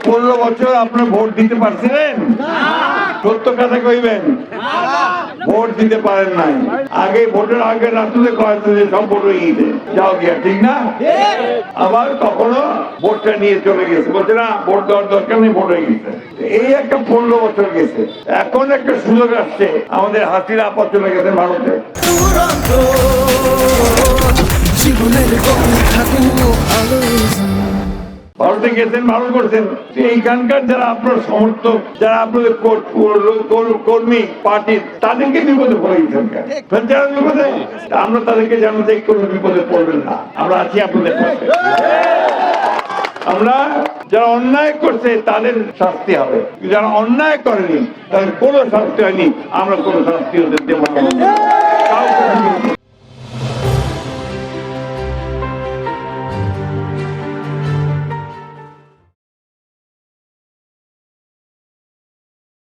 15 বছর আপনার ভোট দিতে পারছিলেন? সত্য কথা কইবেন, ভোট দিতে পারেন নাই। আগে ভোটের আগে রাত্রে কয়েছে যে সব ভোট হয়ে গেছে, যাও গিয়া, ঠিক না? আবার কখনো ভোটটা নিয়ে চলে গেছে, বলছে না ভোট দেওয়ার দরকার নেই, ভোট হয়ে গেছে। এই একটা 15 বছর গেছে। এখন একটা সুযোগ আসছে, আমাদের হাসিনা আপা চলে গেছে ভারতে। ভারতে গেছেন, ভালো করছেন। এইখানকার যারা আপনার সমর্থক, যারা আপনাদের কর্মী পার্টির, তাদেরকে বিপদে পড়ে গেছেন। যারা বিপদে, আমরা তাদেরকে জানাতে কোনো বিপদে পড়বেন না, আমরা আছি আপনাদের পাশে। আমরা যারা অন্যায় করছে তাদের শাস্তি হবে, যারা অন্যায় করেনি তাদের কোনো শাস্তি হয়নি, আমরা কোনো শাস্তি ওদের দেব না।